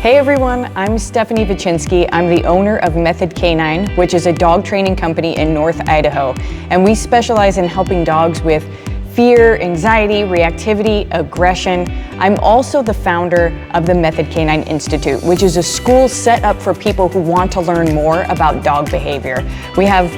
Hey everyone, I'm Stephanie Vichinsky. I'm the owner of Method Canine, which is a dog training company in North Idaho. And we specialize in helping dogs with fear, anxiety, reactivity, aggression. I'm also the founder of the Method Canine Institute, which is a school set up for people who want to learn more about dog behavior. We have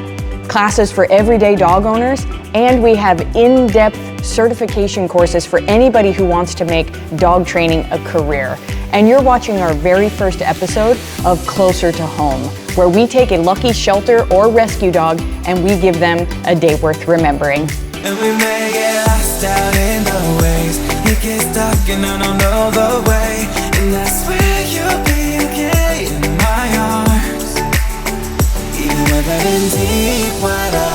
classes for everyday dog owners, and we have in-depth certification courses for anybody who wants to make dog training a career. And you're watching our very first episode of Closer to Home, where we take a lucky shelter or rescue dog and we give them a day worth remembering. And we may get lost out in the ways. You get stuck and I don't know the way. And I swear you'll be okay in my arms. Even when I'm in deep water,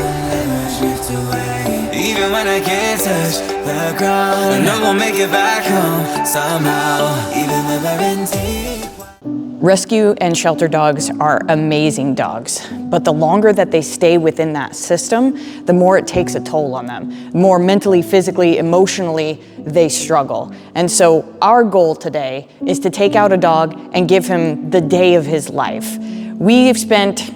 never drift away. Even when I can't touch the ground, I know we'll make it back home somehow. Even when we're in deep water. Rescue and shelter dogs are amazing dogs, but the longer that they stay within that system, the more it takes a toll on them. The more mentally, physically, emotionally they struggle. And so our goal today is to take out a dog and give him the day of his life. We've spent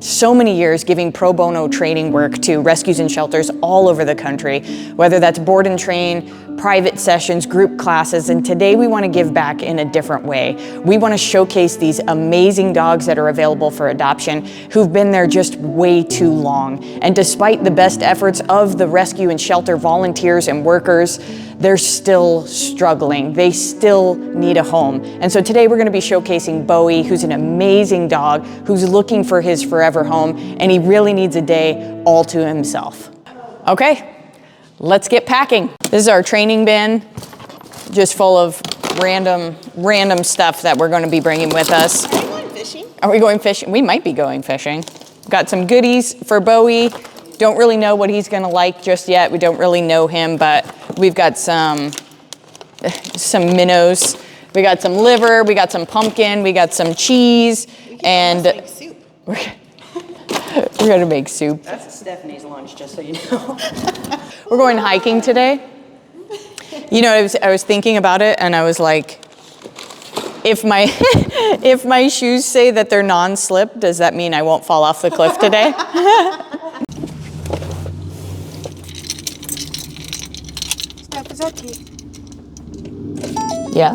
so many years giving pro bono training work to rescues and shelters all over the country, whether that's board and train, private sessions, group classes, and today we want to give back in a different way. We want to showcase these amazing dogs that are available for adoption who've been there just way too long. And despite the best efforts of the rescue and shelter volunteers and workers, they're still struggling. They still need a home. And so today we're going to be showcasing Bowie, who's an amazing dog, who's looking for his forever home, and he really needs a day all to himself. Okay, let's get packing. This is our training bin, just full of random stuff that we're going to be bringing with us. Are we going fishing? Are we going fishing? We might be going fishing. Got some goodies for Bowie. Don't really know what he's going to like just yet. We don't really know him, but we've got some minnows. We got some liver. We got some pumpkin. We got some cheese. And make soup. We're going to make soup. That's Stephanie's lunch, just so you know. We're going hiking today. You know, I was thinking about it, and I was like, if my shoes say that they're non-slip, does that mean I won't fall off the cliff today? Steph, is that tea? Yeah.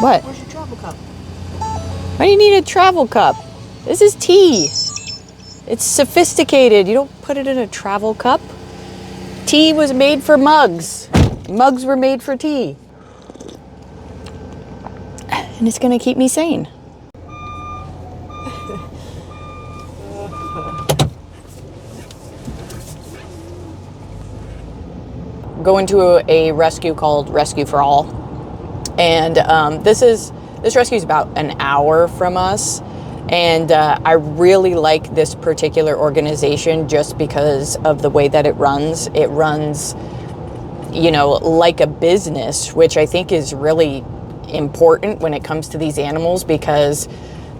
What? Where's your travel cup? Why do you need a travel cup? This is tea. It's sophisticated. You don't put it in a travel cup. Tea was made for mugs. Mugs were made for tea. And it's gonna keep me sane. Going to a rescue called Rescue for All. And this rescue is about an hour from us. And I really like this particular organization just because of the way that it runs. It runs, you know, like a business, which I think is really important when it comes to these animals because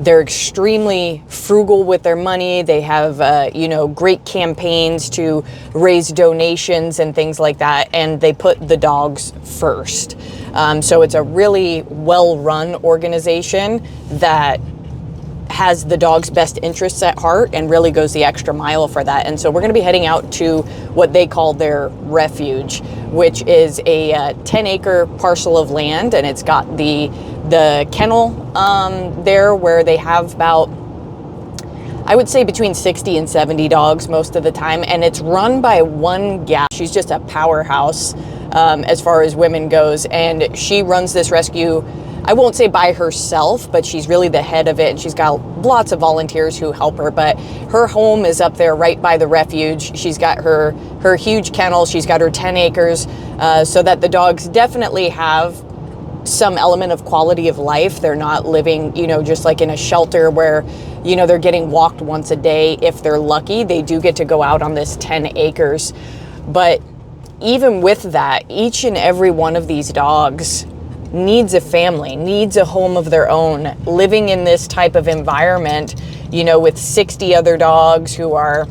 they're extremely frugal with their money. They have, you know, great campaigns to raise donations and things like that. And they put the dogs first. So it's a really well-run organization that has the dog's best interests at heart and really goes the extra mile for that. And so we're going to be heading out to what they call their refuge, which is a 10-acre parcel of land, and it's got the kennel there where they have about, I would say, between 60 and 70 dogs most of the time, and it's run by one gal. She's just a powerhouse as far as women goes, and she runs this rescue, I won't say by herself, but she's really the head of it, and she's got lots of volunteers who help her, but her home is up there right by the refuge. She's got her huge kennel, she's got her 10 acres, so that the dogs definitely have some element of quality of life. They're not living, you know, just like in a shelter where, you know, they're getting walked once a day. If they're lucky, they do get to go out on this 10 acres. But even with that, each and every one of these dogs needs a family, needs a home of their own. Living in this type of environment, you know, with 60 other dogs who are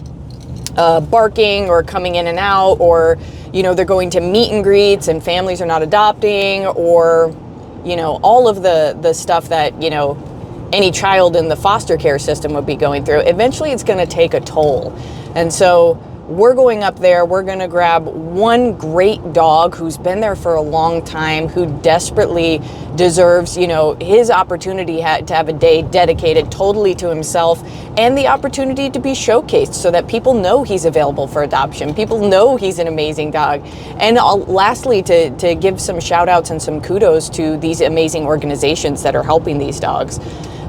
barking or coming in and out, or you know, they're going to meet and greets and families are not adopting, or, you know, all of the stuff that, you know, any child in the foster care system would be going through. Eventually it's going to take a toll. And so we're going up there, we're going to grab one great dog who's been there for a long time, who desperately deserves, you know, his opportunity to have a day dedicated totally to himself, and the opportunity to be showcased so that people know he's available for adoption. People know he's an amazing dog. And lastly, to give some shout outs and some kudos to these amazing organizations that are helping these dogs.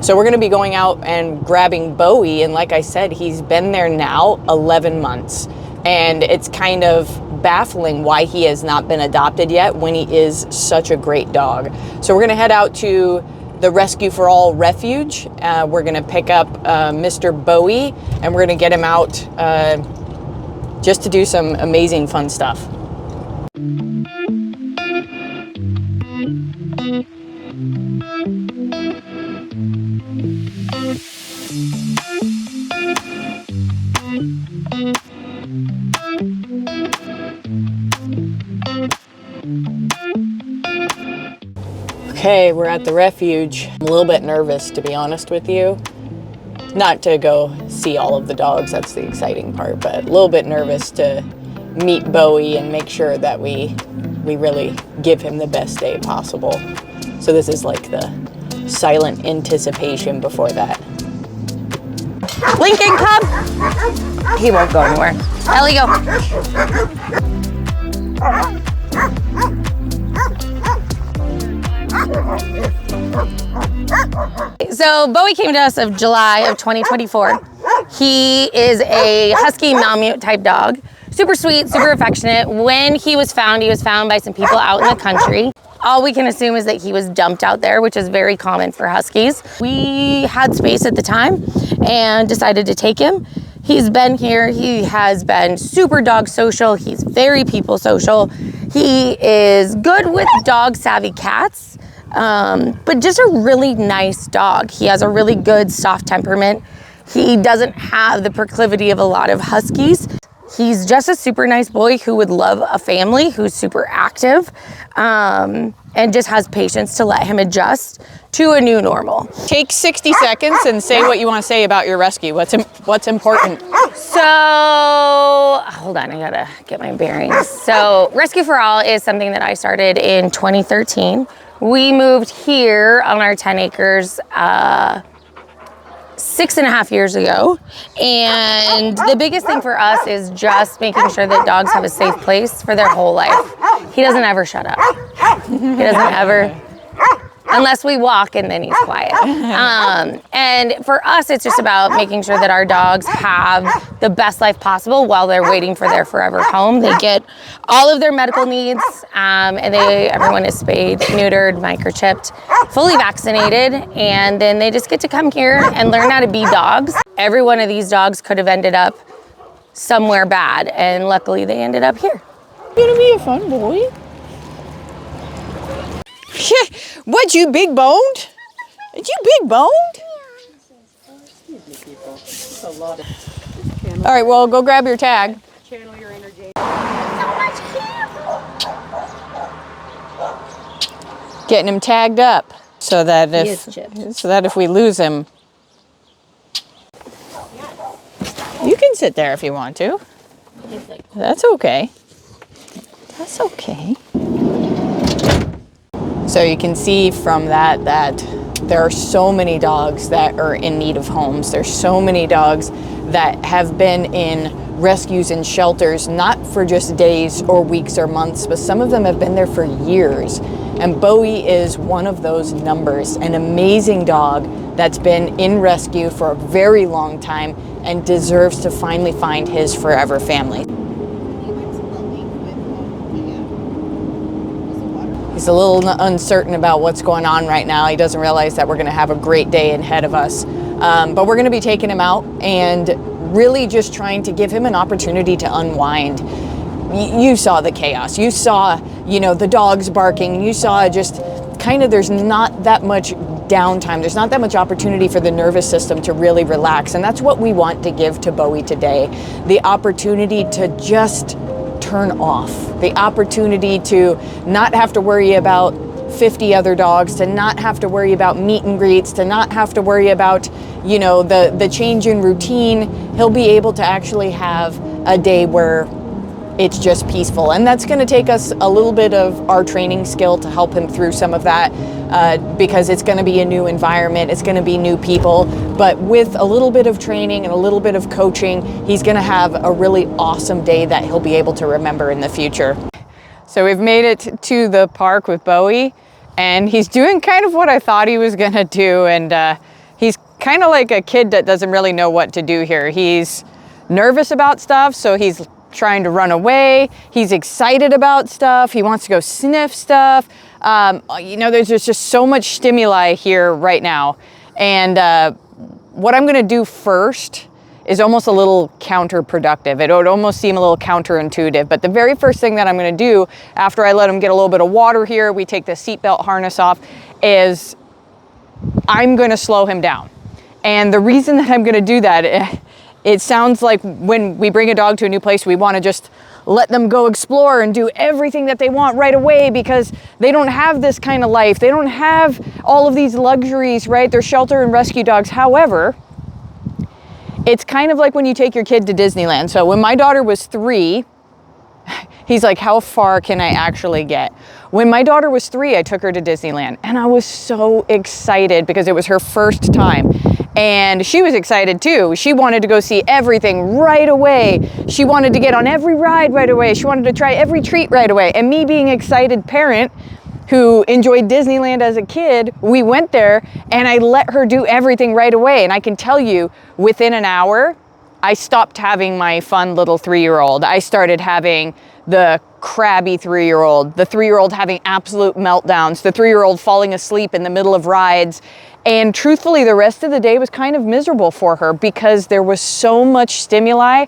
So we're going to be going out and grabbing Bowie, and like I said, he's been there now 11 months, and it's kind of baffling why he has not been adopted yet when he is such a great dog. So we're going to head out to the Rescue for All refuge. We're going to pick up Mr. Bowie, and we're going to get him out just to do some amazing fun stuff. Okay, we're at the refuge. I'm a little bit nervous, to be honest with you. Not to go see all of the dogs, that's the exciting part, but a little bit nervous to meet Bowie and make sure that we really give him the best day possible. So this is like the silent anticipation before that. Lincoln, come! He won't go anywhere. Ellie, go. So Bowie came to us of July of 2024. He is a Husky Malamute type dog. Super sweet, super affectionate. When he was found by some people out in the country. All we can assume is that he was dumped out there, which is very common for Huskies. We had space at the time and decided to take him. He's been here. He has been super dog social. He's very people social. He is good with dog savvy cats, but just a really nice dog. He has a really good soft temperament. He doesn't have the proclivity of a lot of Huskies. He's just a super nice boy who would love a family, who's super active, and just has patience to let him adjust to a new normal. Take 60 seconds and say what you want to say about your rescue. What's important? So, hold on, I gotta get my bearings. So, Rescue for All is something that I started in 2013. We moved here on our 10 acres 6.5 years ago. And the biggest thing for us is just making sure that dogs have a safe place for their whole life. He doesn't ever shut up. He doesn't ever, unless we walk and then he's quiet. And for us, it's just about making sure that our dogs have the best life possible while they're waiting for their forever home. They get all of their medical needs, and everyone is spayed, neutered, microchipped, fully vaccinated, and then they just get to come here and learn how to be dogs. Every one of these dogs could have ended up somewhere bad, and luckily they ended up here. Gonna be a fun boy. What, you big boned? You big boned? All right, well, go grab your tag. Channel your energy. Getting him tagged up so that if we lose him, you can sit there if you want to. That's okay. That's okay. So you can see from that there are so many dogs that are in need of homes. There's so many dogs that have been in rescues and shelters, not for just days or weeks or months, but some of them have been there for years. And Bowie is one of those numbers, an amazing dog that's been in rescue for a very long time and deserves to finally find his forever family. He's a little uncertain about what's going on right now. He doesn't realize that we're going to have a great day ahead of us. But we're going to be taking him out and really just trying to give him an opportunity to unwind. You saw the chaos. You saw, the dogs barking. You saw just kind of, there's not that much downtime. There's not that much opportunity for the nervous system to really relax. And that's what we want to give to Bowie today. The opportunity to just turn off, the opportunity to not have to worry about 50 other dogs, to not have to worry about meet and greets, to not have to worry about, you know, the change in routine. He'll be able to actually have a day where it's just peaceful. And that's going to take us a little bit of our training skill to help him through some of that, because it's going to be a new environment, it's going to be new people. But with a little bit of training and a little bit of coaching, he's going to have a really awesome day that he'll be able to remember in the future. So we've made it to the park with Bowie, and he's doing kind of what I thought he was going to do. And he's kind of like a kid that doesn't really know what to do here. He's nervous about stuff, so he's trying to run away. He's excited about stuff. He wants to go sniff stuff. You know, there's just so much stimuli here right now. And what I'm going to do first is almost a little counterproductive. It would almost seem a little counterintuitive. But the very first thing that I'm going to do after I let him get a little bit of water here, we take the seatbelt harness off, is I'm going to slow him down. And the reason that I'm going to do that, it sounds like when we bring a dog to a new place, we want to just let them go explore and do everything that they want right away because they don't have this kind of life. They don't have all of these luxuries, right? They're shelter and rescue dogs. However, it's kind of like when you take your kid to Disneyland. So when my daughter was 3, he's like, how far can I actually get? When my daughter was 3, I took her to Disneyland, and I was so excited because it was her first time. And she was excited too. She wanted to go see everything right away. She wanted to get on every ride right away. She wanted to try every treat right away. And me being an excited parent who enjoyed Disneyland as a kid, we went there and I let her do everything right away. And I can tell you, within an hour, I stopped having my fun little 3-year-old. I started having the crabby 3-year-old, the 3-year-old having absolute meltdowns, the 3-year-old falling asleep in the middle of rides. And truthfully, the rest of the day was kind of miserable for her because there was so much stimuli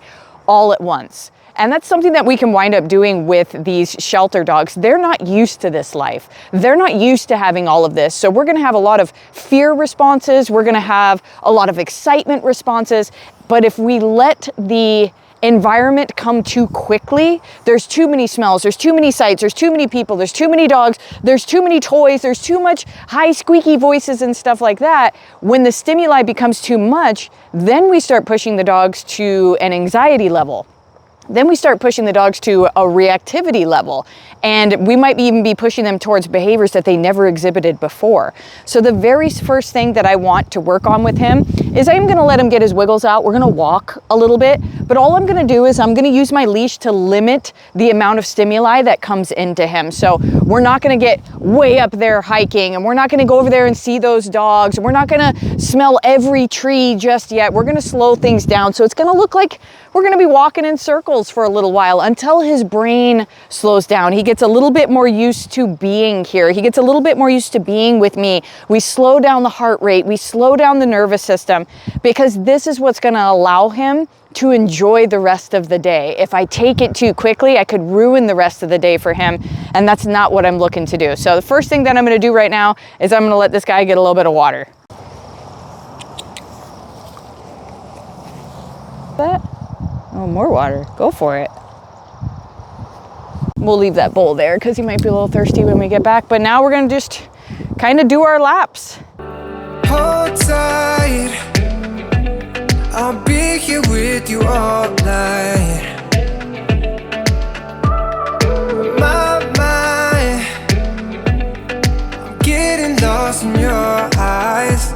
all at once. And that's something that we can wind up doing with these shelter dogs. They're not used to this life. They're not used to having all of this. So we're going to have a lot of fear responses. We're going to have a lot of excitement responses. But if we let the environment come too quickly, there's too many smells, there's too many sights, there's too many people, there's too many dogs, there's too many toys, there's too much high squeaky voices and stuff like that. When the stimuli becomes too much, then we start pushing the dogs to an anxiety level. Then we start pushing the dogs to a reactivity level, and we might even be pushing them towards behaviors that they never exhibited before. So the very first thing that I want to work on with him is I'm going to let him get his wiggles out. We're going to walk a little bit, but all I'm going to do is I'm going to use my leash to limit the amount of stimuli that comes into him. So we're not going to get way up there hiking, and we're not going to go over there and see those dogs. And we're not going to smell every tree just yet. We're going to slow things down. So it's going to look like we're going to be walking in circles for a little while until his brain slows down. He gets a little bit more used to being here. He gets a little bit more used to being with me. We slow down the heart rate. We slow down the nervous system, because this is what's going to allow him to enjoy the rest of the day. If I take it too quickly, I could ruin the rest of the day for him, and that's not what I'm looking to do. So the first thing that I'm going to do right now is I'm going to let this guy get a little bit of water. That? Oh, more water. Go for it. We'll leave that bowl there because he might be a little thirsty when we get back. But now we're going to just kind of do our laps. Hold tight, I'll be here with you all night. My mind, I'm getting lost in your eyes.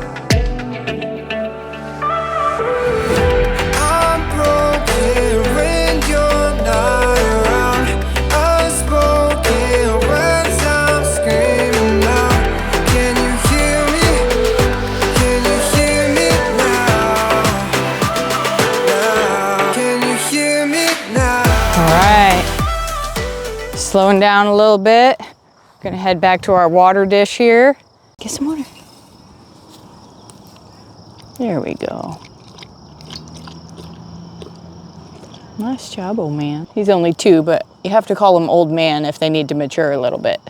Slowing down a little bit. Gonna head back to our water dish here. Get some water. There we go. Nice job, old man. He's only 2, but you have to call him old man if they need to mature a little bit.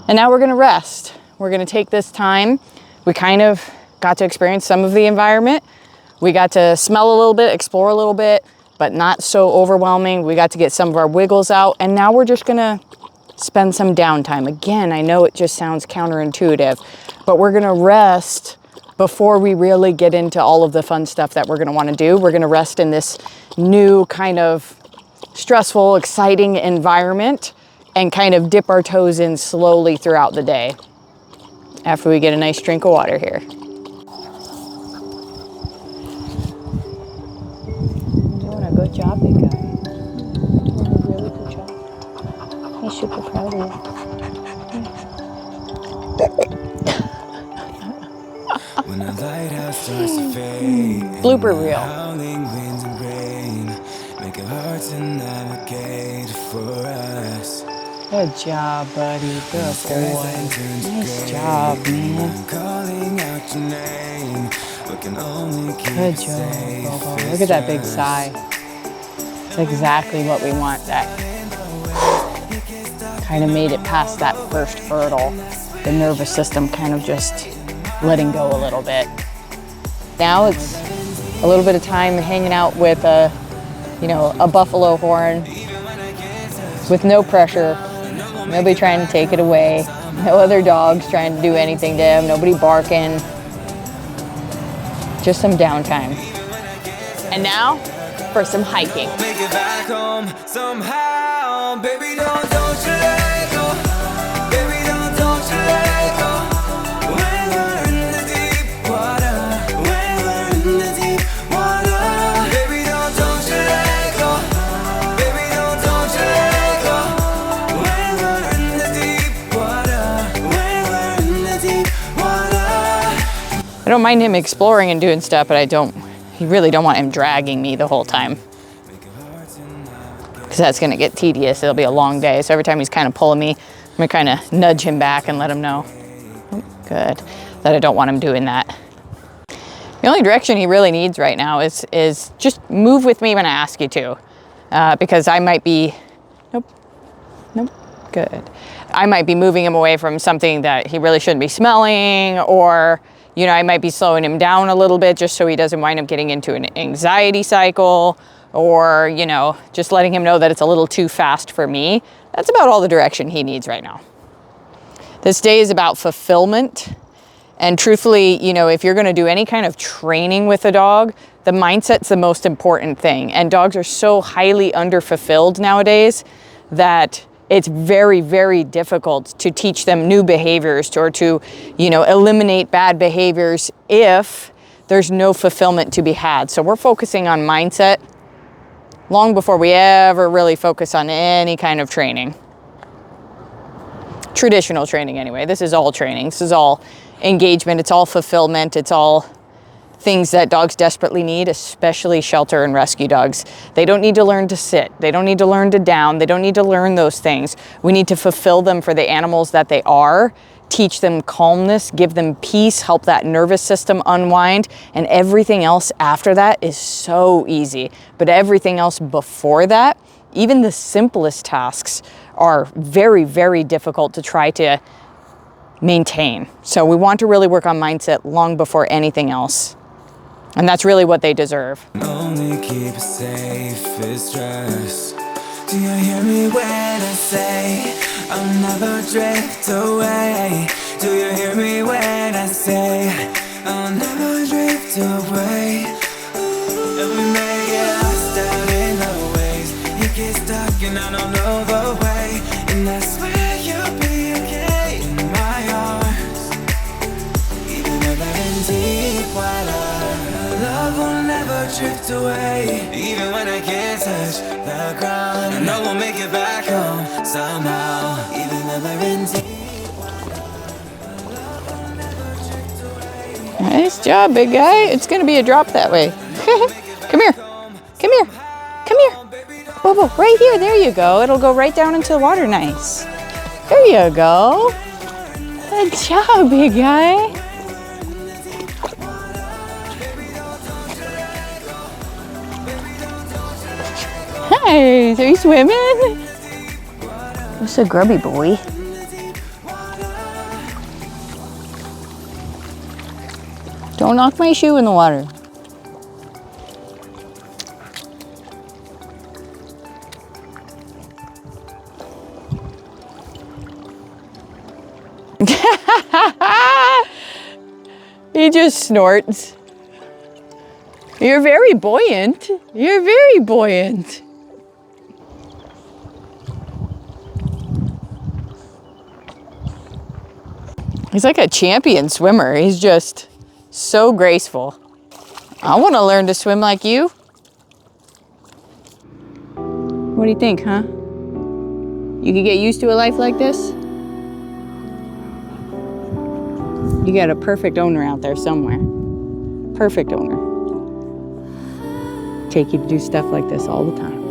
And now we're gonna rest. We're gonna take this time. We kind of got to experience some of the environment. We got to smell a little bit, explore a little bit, but not so overwhelming. We got to get some of our wiggles out, and now we're just gonna spend some downtime. Again, I know it just sounds counterintuitive, but we're gonna rest before we really get into all of the fun stuff that we're gonna wanna do. We're gonna rest in this new kind of stressful, exciting environment and kind of dip our toes in slowly throughout the day after we get a nice drink of water here. Doing a good job, big guy. Doing a really good job. He's super proud of you. When the lighthouse starts to fade, Blooper and the reel. howling winds and rain make it hard to navigate for us. Good job, buddy. Good boy. Nice job, man. I'm calling out your name, but can only keep Good it job, safe Bobo. as Look at that big trust. sigh. It's exactly what we want. That kind of made it past that first hurdle. The nervous system kind of just letting go a little bit. Now it's a little bit of time hanging out with a buffalo horn with no pressure, nobody trying to take it away, no other dogs trying to do anything to him, nobody barking, just some downtime. And now for some hiking. Make it back home somehow, baby. Don't you let go, baby. Don't you let go. When we're in the deep water, when we're in the deep water, baby. Don't you let go, baby. Don't you let go. When we're in the deep water, when we're in the deep water. I don't mind him exploring and doing stuff, but I really don't want him dragging me the whole time, because that's gonna get tedious. It'll be a long day. So every time he's kind of pulling me, I'm gonna kind of nudge him back and let him know, good, that I don't want him doing that. The only direction he really needs right now is just move with me when I ask you to, because I might be, nope, good. I might be moving him away from something that he really shouldn't be smelling, or I might be slowing him down a little bit just so he doesn't wind up getting into an anxiety cycle, or, just letting him know that it's a little too fast for me. That's about all the direction he needs right now. This day is about fulfillment. And truthfully, if you're gonna do any kind of training with a dog, the mindset's the most important thing. And dogs are so highly underfulfilled nowadays that it's very, very difficult to teach them new behaviors or to, eliminate bad behaviors if there's no fulfillment to be had. So we're focusing on mindset long before we ever really focus on any kind of training. Traditional training anyway. This is all training. This is all engagement. It's all fulfillment. It's all things that dogs desperately need, especially shelter and rescue dogs. They don't need to learn to sit. They don't need to learn to down. They don't need to learn those things. We need to fulfill them for the animals that they are, teach them calmness, give them peace, help that nervous system unwind, and everything else after that is so easy. But everything else before that, even the simplest tasks, are very, very difficult to try to maintain. So we want to really work on mindset long before anything else. And that's really what they deserve. Only keep it safe is trust. Do you hear me when I say I'll never drift away? Do you hear me when I say I'll never drift away? And we may get lost out in the waves. You get stuck and I don't know the way, and I swear you'll be okay in my arms. Even if I'm in deep water, love will never drift away. Even when I can't touch the ground, I know we'll make it back home somehow. Even if we're in deep water, love will never drift away. Nice job, big guy. It's gonna be a drop that way. Come here. Come here. Come here. Bobo, right here. There you go. It'll go right down into the water. Nice. There you go. Good job, big guy. Hi, are you swimming? You're so grubby, boy. Don't knock my shoe in the water. He just snorts. You're very buoyant. You're very buoyant. He's like a champion swimmer. He's just so graceful. I want to learn to swim like you. What do you think, huh? You could get used to a life like this? You got a perfect owner out there somewhere. Perfect owner. Take you to do stuff like this all the time.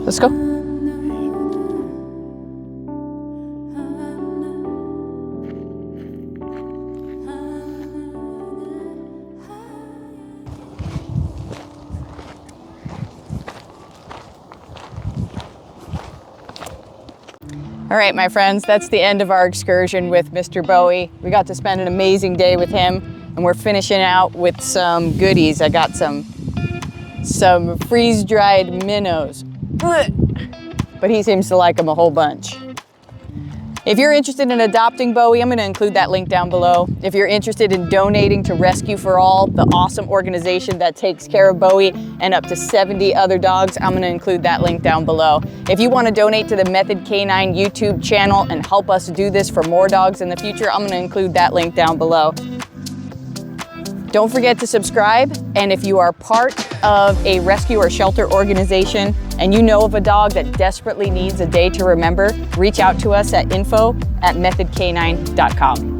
Let's go. All right, my friends, that's the end of our excursion with Mr. Bowie. We got to spend an amazing day with him, and we're finishing out with some goodies. I got some freeze-dried minnows, but he seems to like them a whole bunch. If you're interested in adopting Bowie, I'm going to include that link down below. If you're interested in donating to Rescue for All, the awesome organization that takes care of Bowie and up to 70 other dogs, I'm going to include that link down below. If you want to donate to the Method K9 YouTube channel and help us do this for more dogs in the future, I'm going to include that link down below. Don't forget to subscribe, and if you are part of a rescue or shelter organization and you know of a dog that desperately needs a day to remember, reach out to us at info@methodk9.com.